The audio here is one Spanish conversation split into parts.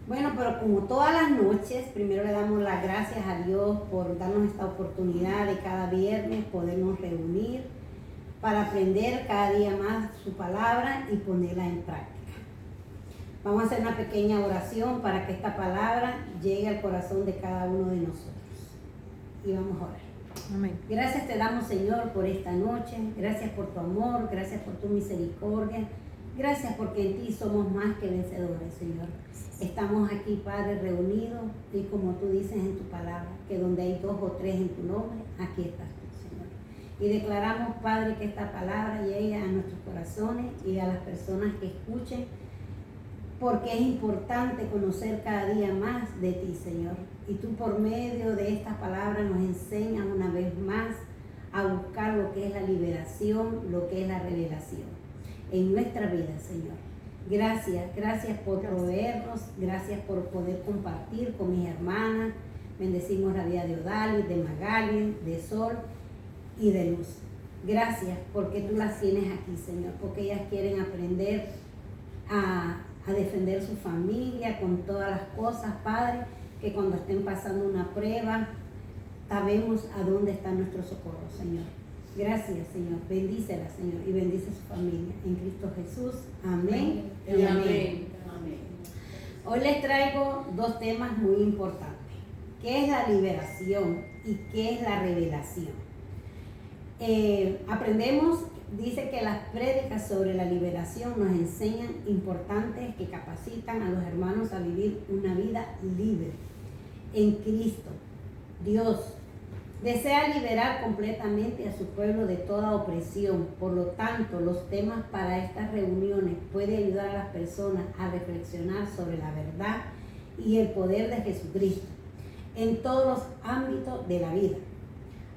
Bueno, pero como todas las noches, primero le damos las gracias a Dios por darnos esta oportunidad de cada viernes podernos reunir para aprender cada día más su palabra y ponerla en práctica. Vamos a hacer una pequeña oración para que esta palabra llegue al corazón de cada uno de nosotros. Y vamos a orar. Amén. Gracias te damos, Señor, por esta noche. Gracias por tu amor, gracias por tu misericordia. Gracias porque en ti somos más que vencedores, Señor. Estamos aquí, Padre, reunidos y como tú dices en tu palabra, que donde hay 2 o 3 en tu nombre, aquí estás tú, Señor. Y declaramos, Padre, que esta palabra llegue a nuestros corazones y a las personas que escuchen, porque es importante conocer cada día más de ti, Señor. Y tú por medio de estas palabras nos enseñas una vez más a buscar lo que es la liberación, lo que es la revelación en nuestra vida, Señor. Gracias por proveernos, gracias por poder compartir con mis hermanas. Bendecimos la vida de Odalis, de Magali, de Sol y de Luz. Gracias porque tú las tienes aquí, Señor, porque ellas quieren aprender a defender su familia con todas las cosas, Padre, que cuando estén pasando una prueba, sabemos a dónde está nuestro socorro, Señor. Gracias, Señor. Bendícela, Señor, y bendice su familia. En Cristo Jesús. Amén y amén. Hoy les traigo 2 temas muy importantes. ¿Qué es la liberación y qué es la revelación? Aprendemos, dice que las prédicas sobre la liberación nos enseñan importantes que capacitan a los hermanos a vivir una vida libre en Cristo. Dios desea liberar completamente a su pueblo de toda opresión. Por lo tanto, los temas para estas reuniones pueden ayudar a las personas a reflexionar sobre la verdad y el poder de Jesucristo en todos los ámbitos de la vida.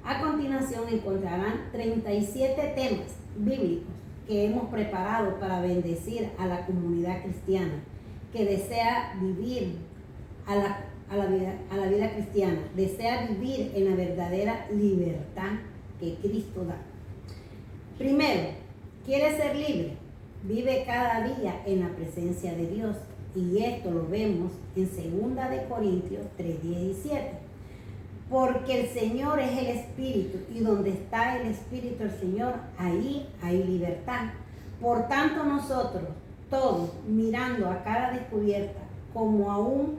A continuación encontrarán 37 temas bíblicos que hemos preparado para bendecir a la comunidad cristiana que desea vivir a la vida cristiana, desea vivir en la verdadera libertad que Cristo da. Primero, ¿quieres ser libre? Vive cada día en la presencia de Dios. Y esto lo vemos en 2 de Corintios 3:17. Porque el Señor es el Espíritu, y donde está el Espíritu del Señor, ahí hay libertad. Por tanto, nosotros, todos, mirando a cara descubierta, como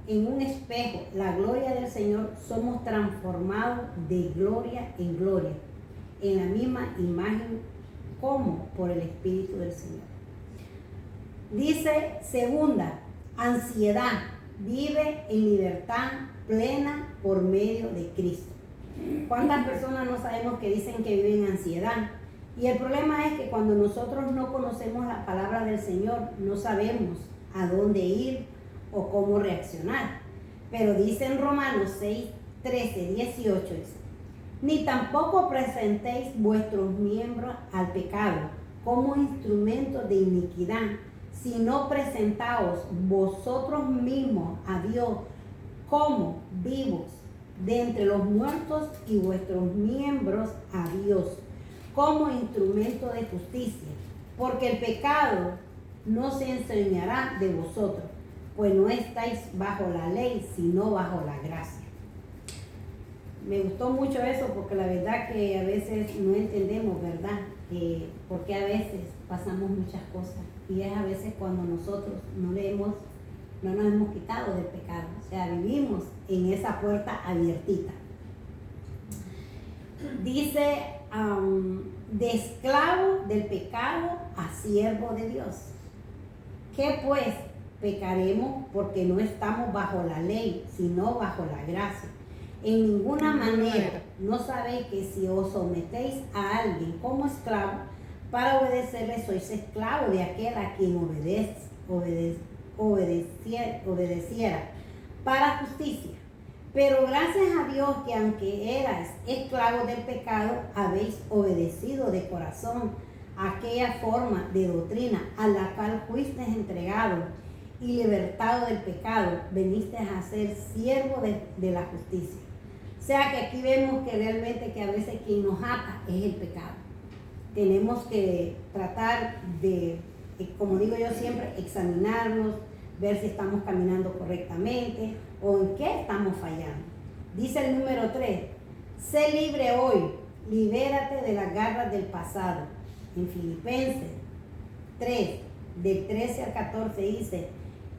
en un espejo, la gloria del Señor, somos transformados de gloria en gloria, en la misma imagen como por el Espíritu del Señor. Dice 2, ansiedad, vive en libertad plena por medio de Cristo. ¿Cuántas personas no sabemos que dicen que viven en ansiedad? Y el problema es que cuando nosotros no conocemos la palabra del Señor, no sabemos a dónde ir o cómo reaccionar. Pero dice en Romanos 6:13-18, dice, ni tampoco presentéis vuestros miembros al pecado como instrumentos de iniquidad, sino presentaos vosotros mismos a Dios como vivos de entre los muertos y vuestros miembros a Dios como instrumento de justicia, porque el pecado no se enseñará de vosotros, pues no estáis bajo la ley, sino bajo la gracia. Me gustó mucho eso porque la verdad que a veces no entendemos, ¿verdad? Porque a veces pasamos muchas cosas y es a veces cuando nosotros no nos hemos quitado del pecado, o sea, vivimos en esa puerta abiertita. Dice, de esclavo del pecado a siervo de Dios. ¿Qué pues? Pecaremos porque no estamos bajo la ley, sino bajo la gracia. En ninguna manera, no sabéis que si os sometéis a alguien como esclavo, para obedecerle sois esclavo de aquel a quien obedeciera para justicia. Pero gracias a Dios que aunque erais esclavos del pecado, habéis obedecido de corazón aquella forma de doctrina a la cual fuisteis entregados y libertado del pecado, veniste a ser siervo de la justicia. O sea que aquí vemos que realmente que a veces quien nos ata es el pecado. Tenemos que tratar de, como digo yo siempre, examinarnos, ver si estamos caminando correctamente o en qué estamos fallando. Dice el número 3, sé libre hoy, libérate de las garras del pasado. En Filipenses 3, del 13 al 14 dice,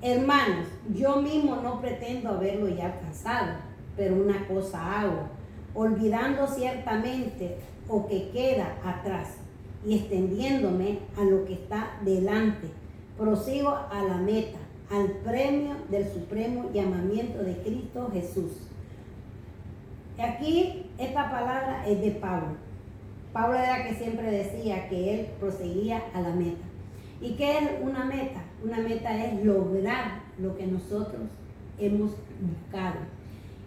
hermanos, yo mismo no pretendo haberlo ya alcanzado, pero una cosa hago, olvidando ciertamente o que queda atrás y extendiéndome a lo que está delante, prosigo a la meta, al premio del supremo llamamiento de Cristo Jesús. Aquí esta palabra es de Pablo. Pablo era que siempre decía que él proseguía a la meta. ¿Y qué es una meta? Una meta es lograr lo que nosotros hemos buscado.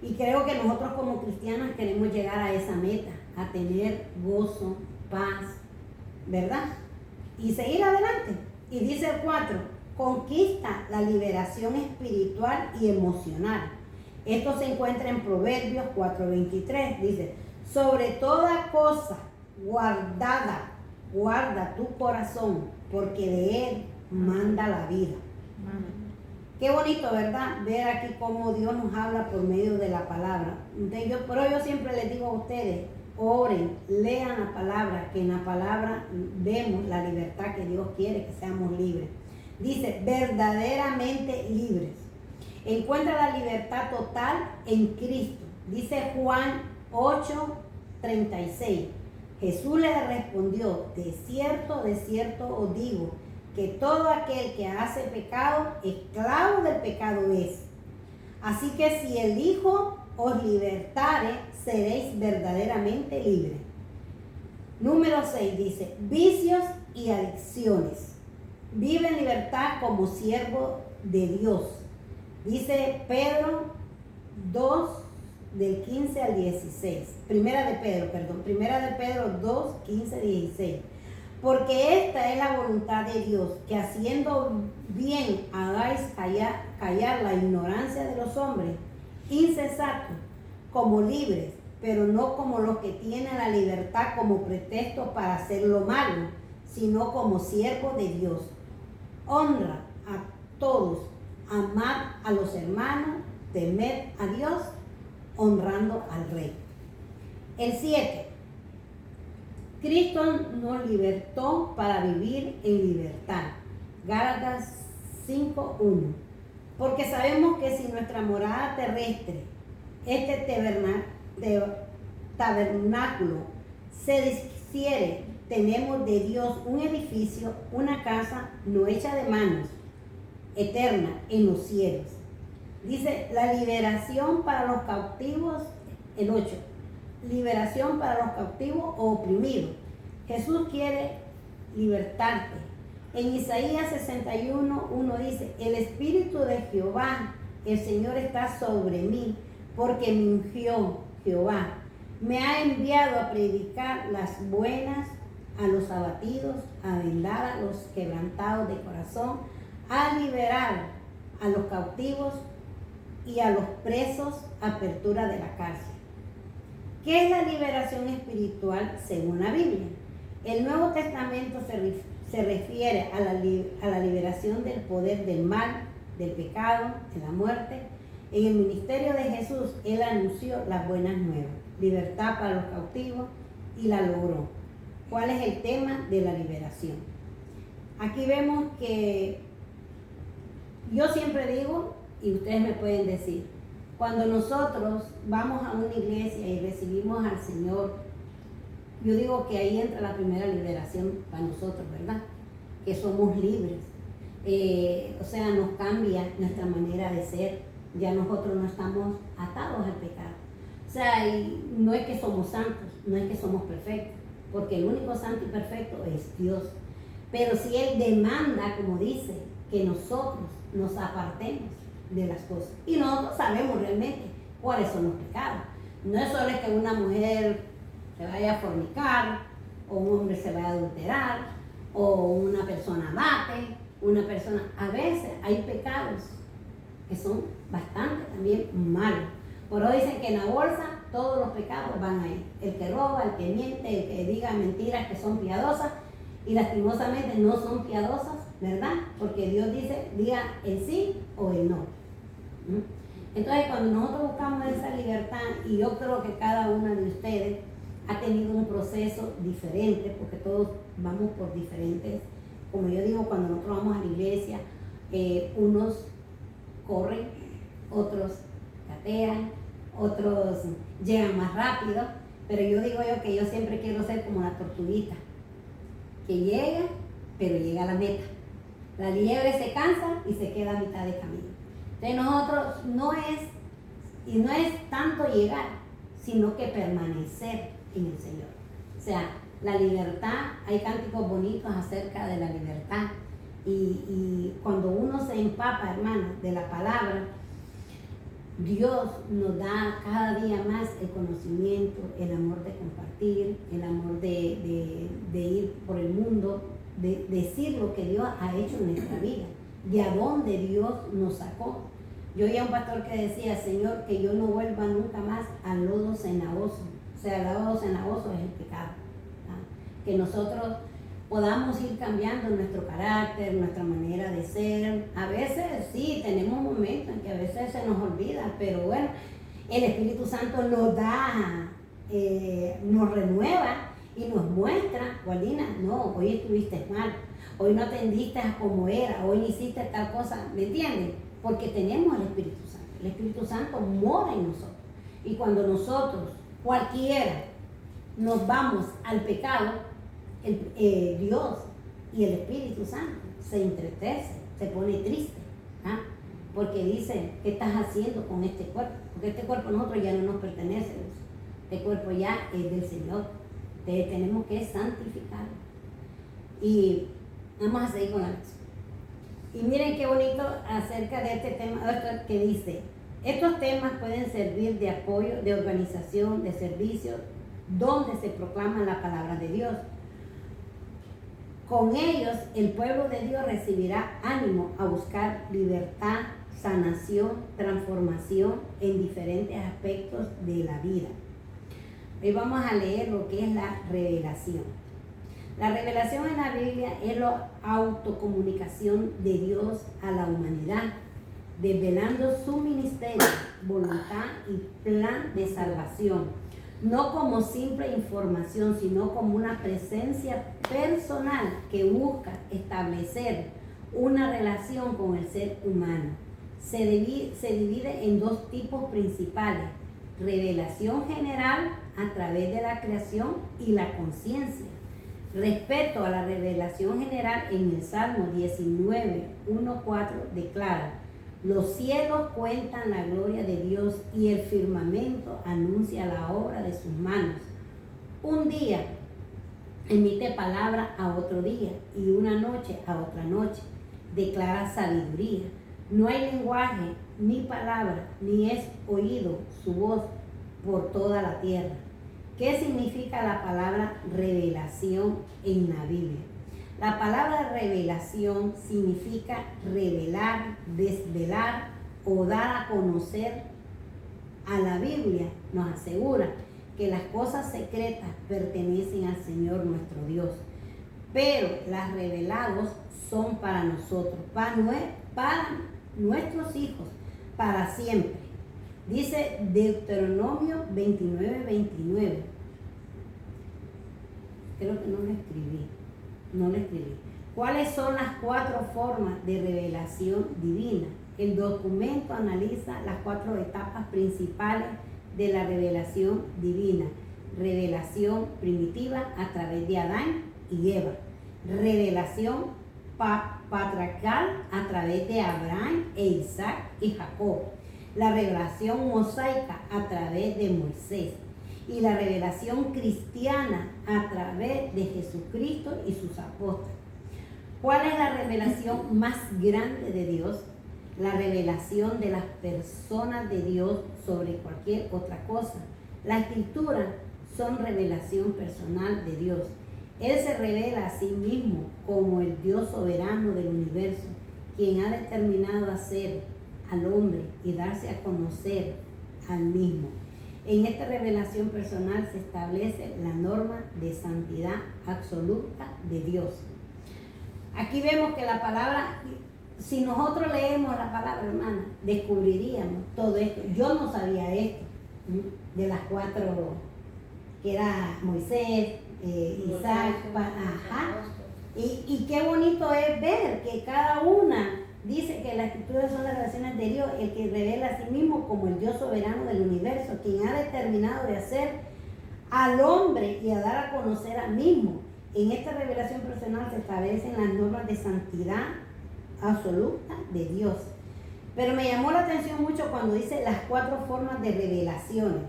Y creo que nosotros como cristianos queremos llegar a esa meta, a tener gozo, paz, ¿verdad? Y seguir adelante. Y dice el 4, conquista la liberación espiritual y emocional. Esto se encuentra en Proverbios 4:23. Dice, sobre toda cosa guarda tu corazón, porque de él manda la vida. Qué bonito, ¿verdad? Ver aquí cómo Dios nos habla por medio de la palabra. Pero yo siempre les digo a ustedes, oren, lean la palabra, que en la palabra vemos la libertad que Dios quiere, que seamos libres. Dice, verdaderamente libres. Encuentra la libertad total en Cristo. Dice Juan 8:36. Jesús le respondió, de cierto os digo, que todo aquel que hace pecado, esclavo del pecado es. Así que si el Hijo os libertare, seréis verdaderamente libres. Número 6 dice, vicios y adicciones. Vive en libertad como siervo de Dios. Dice Pedro 2, del 15 al 16. Primera de Pedro 2, 15, 16. Porque esta es la voluntad de Dios, que haciendo bien hagáis callar la ignorancia de los hombres, insensatos, como libres, pero no como los que tienen la libertad como pretexto para hacer lo malo, sino como siervos de Dios. Honra a todos, amad a los hermanos, temed a Dios, honrando al Rey. El 7. Cristo nos libertó para vivir en libertad. Gálatas 5:1. Porque sabemos que si nuestra morada terrestre, este tabernáculo, se deshiciere, tenemos de Dios un edificio, una casa no hecha de manos, eterna en los cielos. Dice la liberación para los cautivos, el 8. Liberación para los cautivos o oprimidos. Jesús quiere libertarte. En Isaías 61:1 dice, el Espíritu de Jehová, el Señor está sobre mí, porque me ungió Jehová. Me ha enviado a predicar las buenas a los abatidos, a vendar a los quebrantados de corazón, a liberar a los cautivos y a los presos, apertura de la cárcel. ¿Qué es la liberación espiritual según la Biblia? El Nuevo Testamento se refiere a la liberación del poder del mal, del pecado, de la muerte. En el ministerio de Jesús, Él anunció las buenas nuevas, libertad para los cautivos, y la logró. ¿Cuál es el tema de la liberación? Aquí vemos que yo siempre digo, y ustedes me pueden decir, cuando nosotros vamos a una iglesia y recibimos al Señor, yo digo que ahí entra la primera liberación para nosotros, ¿verdad? Que somos libres. O sea, nos cambia nuestra manera de ser. Ya nosotros no estamos atados al pecado. O sea, y no es que somos santos, no es que somos perfectos, porque el único santo y perfecto es Dios. Pero si Él demanda, como dice, que nosotros nos apartemos de las cosas. Y nosotros sabemos realmente cuáles son los pecados. No es solo que una mujer se vaya a fornicar, o un hombre se vaya a adulterar, o una persona mate, a veces hay pecados que son bastante también malos. Por hoy dicen que en la bolsa todos los pecados van ahí. El que roba, el que miente, el que diga mentiras que son piadosas y lastimosamente no son piadosas, ¿verdad? Porque Dios diga el sí o el no. Entonces, cuando nosotros buscamos esa libertad, y yo creo que cada una de ustedes ha tenido un proceso diferente, porque todos vamos por diferentes, como yo digo, cuando nosotros vamos a la iglesia, unos corren, otros gatean, otros llegan más rápido, pero yo digo que yo siempre quiero ser como la tortuguita, que llega, pero llega a la meta. La liebre se cansa y se queda a mitad de camino. Entonces nosotros no es tanto llegar, sino que permanecer en el Señor. O sea, la libertad, hay cánticos bonitos acerca de la libertad. Y cuando uno se empapa, hermano, de la palabra, Dios nos da cada día más el conocimiento, el amor de compartir, el amor de ir por el mundo, de decir lo que Dios ha hecho en nuestra vida, de a dónde Dios nos sacó. Yo oía a un pastor que decía, Señor, que yo no vuelva nunca más al lodo cenagoso. O sea, el lodo cenagoso es el pecado. Que nosotros podamos ir cambiando nuestro carácter, nuestra manera de ser. A veces sí, tenemos momentos en que a veces se nos olvida, pero bueno, el Espíritu Santo nos da, nos renueva y nos muestra, Gualina, no, hoy estuviste mal, hoy no atendiste a como era, hoy hiciste tal cosa, ¿me entienden? Porque tenemos el Espíritu Santo. El Espíritu Santo mora en nosotros. Y cuando nosotros, cualquiera, nos vamos al pecado, Dios y el Espíritu Santo se entristece, se pone triste, porque dice, ¿qué estás haciendo con este cuerpo? Porque este cuerpo a nosotros ya no nos pertenece, este cuerpo ya es del Señor. Entonces tenemos que santificarlo. Y vamos a seguir con la lección. Y miren qué bonito acerca de este tema, que dice, estos temas pueden servir de apoyo, de organización, de servicio, donde se proclama la palabra de Dios. Con ellos el pueblo de Dios recibirá ánimo a buscar libertad, sanación, transformación en diferentes aspectos de la vida. Hoy vamos a leer lo que es la revelación. La revelación en la Biblia es la autocomunicación de Dios a la humanidad, desvelando su ministerio, voluntad y plan de salvación, no como simple información, sino como una presencia personal que busca establecer una relación con el ser humano. Se divide en dos tipos principales: revelación general a través de la creación y la conciencia. Respecto a la revelación general, en el Salmo 19, 1-4 declara: los cielos cuentan la gloria de Dios y el firmamento anuncia la obra de sus manos. Un día emite palabra a otro día y una noche a otra noche. Declara sabiduría. No hay lenguaje ni palabra, ni es oído su voz por toda la tierra. ¿Qué significa la palabra revelación en la Biblia? La palabra revelación significa revelar, desvelar o dar a conocer. A la Biblia nos asegura que las cosas secretas pertenecen al Señor nuestro Dios, pero las revelados son para nosotros, para nuestros hijos, para siempre. Dice Deuteronomio 29:29. Creo que no lo escribí. ¿Cuáles son las 4 formas de revelación divina? El documento analiza las 4 etapas principales de la revelación divina. Revelación primitiva a través de Adán y Eva. Revelación patriarcal a través de Abraham e Isaac y Jacob. La revelación mosaica a través de Moisés. Y la revelación cristiana a través de Jesucristo y sus apóstoles. ¿Cuál es la revelación más grande de Dios? La revelación de las personas de Dios sobre cualquier otra cosa. La escritura son revelación personal de Dios. Él se revela a sí mismo como el Dios soberano del universo, quien ha determinado hacer al hombre y darse a conocer al mismo. En esta revelación personal se establece la norma de santidad absoluta de Dios. Aquí vemos que la palabra, si nosotros leemos la palabra, hermana, descubriríamos todo esto. Yo no sabía esto, de las 4, que era Moisés, Isaac, ajá. Y qué bonito es ver que cada una dice que las escrituras son las relaciones de Dios, el que revela a sí mismo como el Dios soberano del universo, quien ha determinado de hacer al hombre y a dar a conocer al mismo. En esta revelación personal se establecen las normas de santidad absoluta de Dios. Pero me llamó la atención mucho cuando dice las 4 formas de revelaciones.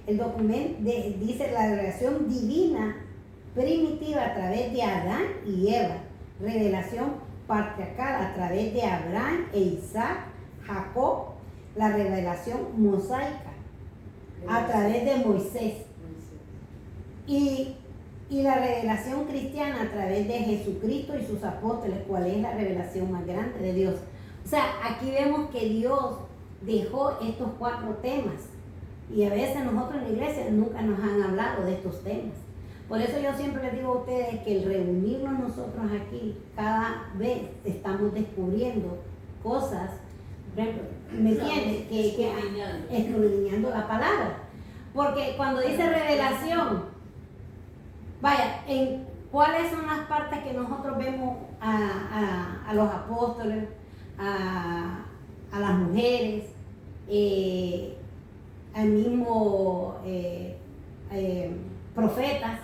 El documento dice la revelación divina primitiva a través de Adán y Eva, revelación patriarcal a través de Abraham e Isaac, Jacob, la revelación mosaica a través de Moisés y la revelación cristiana a través de Jesucristo y sus apóstoles, cuál es la revelación más grande de Dios. O sea, aquí vemos que Dios dejó estos 4 temas y a veces nosotros en la iglesia nunca nos han hablado de estos temas. Por eso yo siempre les digo a ustedes que el reunirnos nosotros aquí, cada vez estamos descubriendo cosas, ¿me entiendes? Que escudriñando la palabra. Porque cuando dice revelación, vaya, en cuáles son las partes que nosotros vemos a los apóstoles, a las mujeres, al mismo profetas,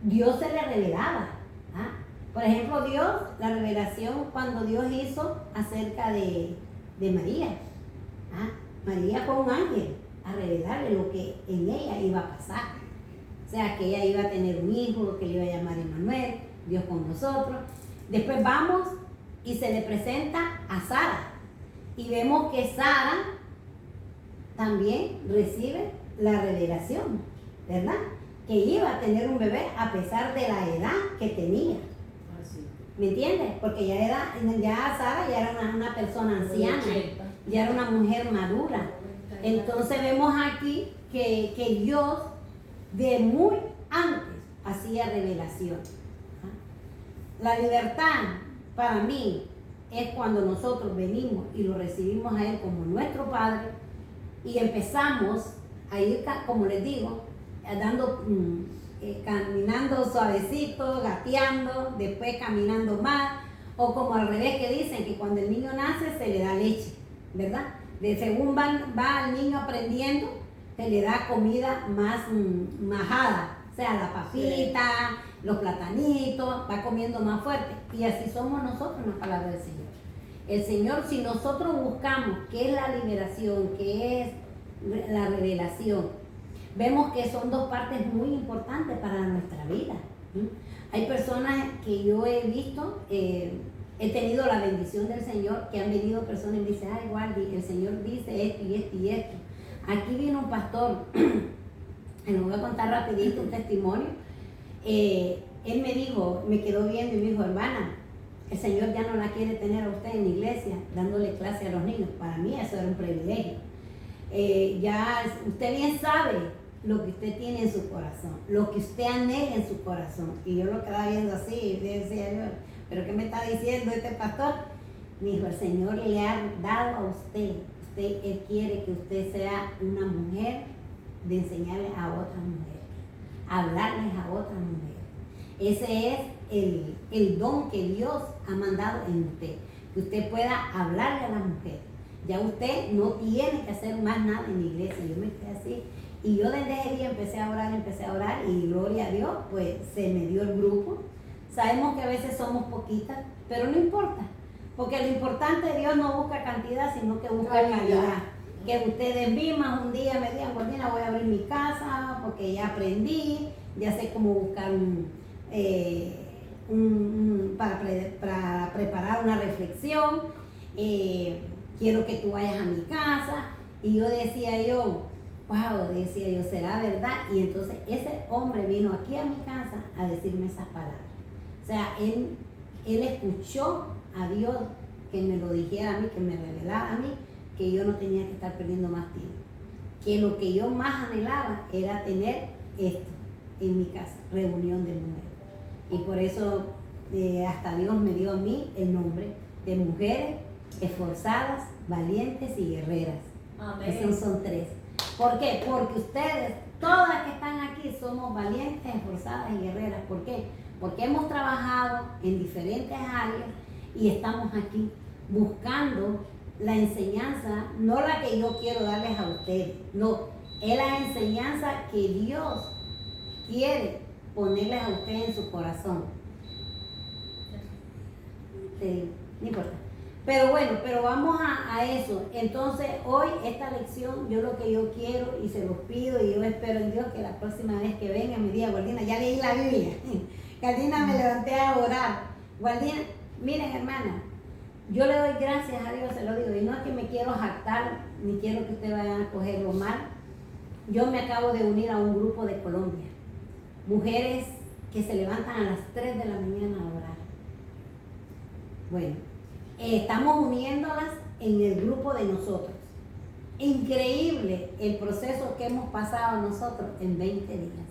Dios se le revelaba. ¿Ah? Por ejemplo, Dios, la revelación cuando Dios hizo acerca de María. ¿Ah? María fue un ángel a revelarle lo que en ella iba a pasar. O sea, que ella iba a tener un hijo, que le iba a llamar Emmanuel, Dios con nosotros. Después vamos y se le presenta a Sara. Y vemos que Sara también recibe la revelación, ¿verdad? Que iba a tener un bebé a pesar de la edad que tenía. ¿Me entiendes? Porque ya Sara ya era una persona anciana, ya era una mujer madura. Entonces vemos aquí que Dios de muy antes hacía revelación. La libertad para mí es cuando nosotros venimos y lo recibimos a Él como nuestro Padre y empezamos a ir, como les digo, caminando suavecito, gateando, después caminando más, o como al revés que dicen que cuando el niño nace se le da leche, ¿verdad? Según va el niño aprendiendo, se le da comida más majada, o sea, la papita, los platanitos, va comiendo más fuerte. Y así somos nosotros en la palabra del Señor. El Señor, si nosotros buscamos qué es la liberación, qué es la revelación, vemos que son 2 partes muy importantes para nuestra vida. Hay personas que yo he visto, he tenido la bendición del Señor, que han venido personas y me dicen, ay, Guardi, el Señor dice esto y esto y esto. Aquí vino un pastor, les voy a contar rapidito un testimonio. Él me dijo, me quedó viendo y me dijo, hermana, el Señor ya no la quiere tener a usted en la iglesia, dándole clase a los niños. Para mí eso era un privilegio. Ya usted bien sabe lo que usted tiene en su corazón, lo que usted anhela en su corazón. Y yo lo quedaba viendo así y decía yo, ¿pero qué me está diciendo este pastor? Me dijo, el Señor le ha dado a usted, Él quiere que usted sea una mujer de enseñarle a otras mujeres, hablarles a otras mujeres. Ese es el don que Dios ha mandado en usted, que usted pueda hablarle a las mujeres. Ya usted no tiene que hacer más nada en la iglesia. Yo me quedé así. Y yo desde ese día empecé a orar y gloria a Dios, pues se me dio el grupo. Sabemos que a veces somos poquitas, pero no importa. Porque lo importante, Dios no busca cantidad, sino que busca calidad. Que ustedes mismas un día me digan, Gordina, voy a abrir mi casa porque ya aprendí, ya sé cómo buscar para preparar una reflexión. Quiero que tú vayas a mi casa. Y yo decía wow, decía yo, ¿será verdad? Y entonces ese hombre vino aquí a mi casa a decirme esas palabras. O sea, él escuchó a Dios que me lo dijera a mí, que me revelara a mí, que yo no tenía que estar perdiendo más tiempo. Que lo que yo más anhelaba era tener esto en mi casa, reunión de mujeres. Y por eso hasta Dios me dio a mí el nombre de mujeres esforzadas, valientes y guerreras. Amén. Esos son 3. ¿Por qué? Porque ustedes, todas las que están aquí, somos valientes, esforzadas y guerreras. ¿Por qué? Porque hemos trabajado en diferentes áreas y estamos aquí buscando la enseñanza, no la que yo quiero darles a ustedes, no, es la enseñanza que Dios quiere ponerles a ustedes en su corazón. Sí, no importa. Pero bueno, pero vamos a eso. Entonces, hoy esta lección, yo lo que yo quiero y se los pido y yo espero en Dios que la próxima vez que venga me diga, Gualdina, ya leí la Biblia. Gualdina, me levanté a orar. Gualdina, miren hermana, yo le doy gracias a Dios, se lo digo, y no es que me quiero jactar, ni quiero que ustedes vayan a cogerlo mal. Yo me acabo de unir a un grupo de Colombia. Mujeres que se levantan a las 3 de la mañana a orar. Bueno, estamos uniéndolas en el grupo de nosotros. Increíble el proceso que hemos pasado nosotros en 20 días.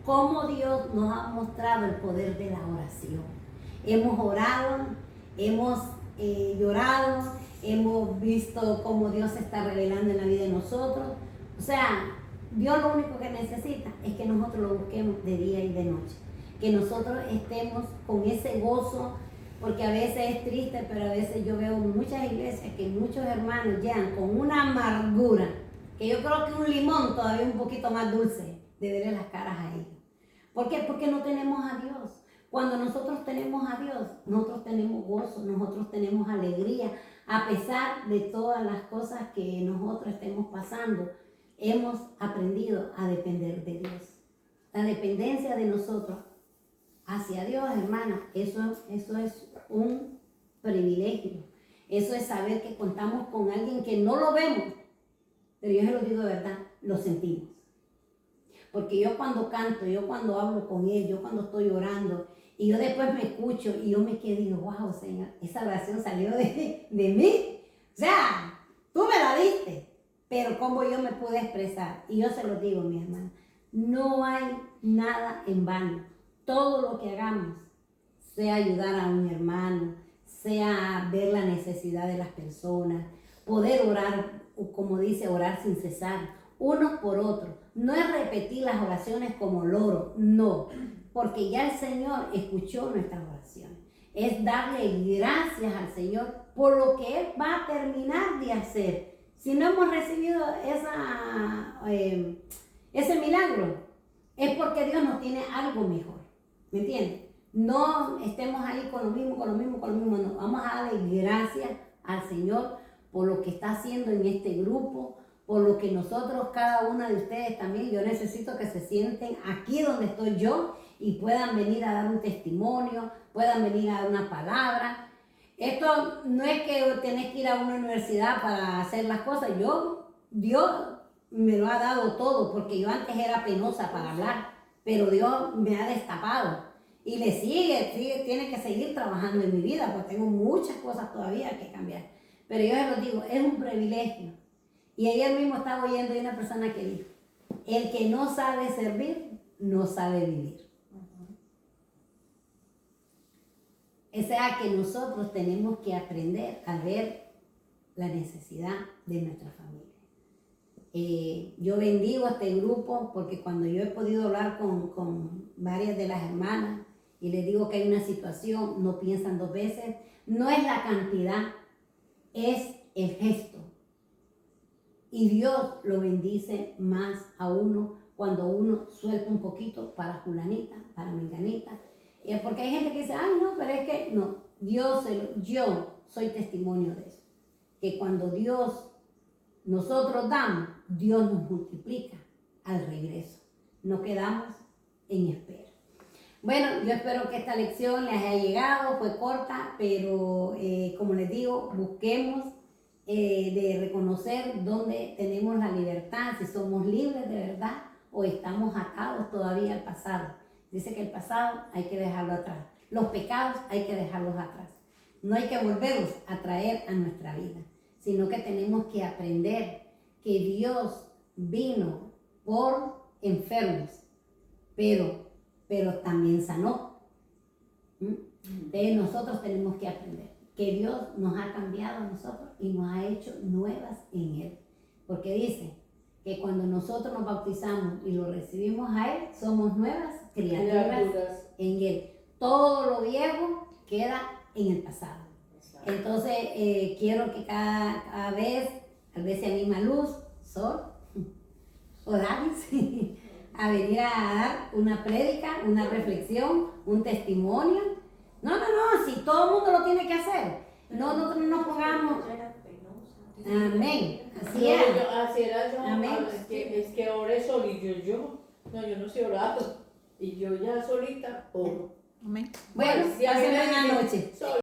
Cómo Dios nos ha mostrado el poder de la oración. Hemos orado, hemos llorado, hemos visto cómo Dios se está revelando en la vida de nosotros. O sea, Dios lo único que necesita es que nosotros lo busquemos de día y de noche. Que nosotros estemos con ese gozo, porque a veces es triste, pero a veces yo veo muchas iglesias que muchos hermanos llegan con una amargura, que yo creo que un limón todavía un poquito más dulce de verle las caras a ellos. ¿Por qué? Porque no tenemos a Dios. Cuando nosotros tenemos a Dios, nosotros tenemos gozo, nosotros tenemos alegría, a pesar de todas las cosas que nosotros estemos pasando. Hemos aprendido a depender de Dios. La dependencia de nosotros hacia Dios, hermana, eso es un privilegio. Eso es saber que contamos con alguien que no lo vemos, pero yo se lo digo de verdad, lo sentimos. Porque yo cuando canto, yo cuando hablo con Él, yo cuando estoy orando, y yo después me escucho y yo me quedo y digo, wow, Señor, esa oración salió de mí. O sea, tú me la diste, pero cómo yo me pude expresar. Y yo se lo digo, mi hermana, no hay nada en vano. Todo lo que hagamos, sea ayudar a un hermano, sea ver la necesidad de las personas, poder orar, como dice, orar sin cesar, unos por otros. No es repetir las oraciones como loro, no, porque ya el Señor escuchó nuestras oraciones. Es darle gracias al Señor por lo que Él va a terminar de hacer. Si no hemos recibido ese milagro, es porque Dios nos tiene algo mejor. ¿Me entiendes? No estemos ahí con lo mismo, no. Vamos a darle gracias al Señor por lo que está haciendo en este grupo, por lo que nosotros, cada una de ustedes también, yo necesito que se sienten aquí donde estoy yo y puedan venir a dar un testimonio, puedan venir a dar una palabra. Esto no es que tenés que ir a una universidad para hacer las cosas. Dios me lo ha dado todo, porque yo antes era penosa para hablar, pero Dios me ha destapado y le tiene que seguir trabajando en mi vida, porque tengo muchas cosas todavía que cambiar. Pero yo les lo digo, es un privilegio. Y ayer mismo estaba oyendo de una persona que dijo, el que no sabe servir, no sabe vivir. O sea que nosotros tenemos que aprender a ver la necesidad de nuestra familia. Yo bendigo a este grupo porque cuando yo he podido hablar con varias de las hermanas y les digo que hay una situación, no piensan 2 veces. No es la cantidad, es el gesto. Y Dios lo bendice más a uno cuando uno suelta un poquito para fulanita, para menganita. Porque hay gente que dice, ay no, pero es que no. yo soy testimonio de eso. Que cuando nosotros damos, Dios nos multiplica al regreso. No quedamos en espera. Bueno, yo espero que esta lección les haya llegado, fue corta, pero como les digo, busquemos de reconocer dónde tenemos la libertad, si somos libres de verdad o estamos atados todavía al pasado. Dice que el pasado hay que dejarlo atrás, los pecados hay que dejarlos atrás. No hay que volverlos a traer a nuestra vida, sino que tenemos que aprender que Dios vino por enfermos, pero también sanó. Entonces nosotros tenemos que aprender que Dios nos ha cambiado a nosotros y nos ha hecho nuevas en Él. Porque dice que cuando nosotros nos bautizamos y lo recibimos a Él, somos nuevas criaturas en Él. Todo lo viejo queda en el pasado. Entonces quiero que cada vez, tal vez se anima Luz, Sol o Danis, a venir a dar una prédica, una reflexión, un testimonio. No, si todo el mundo lo tiene que hacer. No nos pongamos. Amén. Así es. Así era yo. Amén. Es que oré solo y yo. No, yo no sé orar. Y yo ya solita oro. Amén. Bueno, Si a mí pasen me buena dicen, noche. "Sol,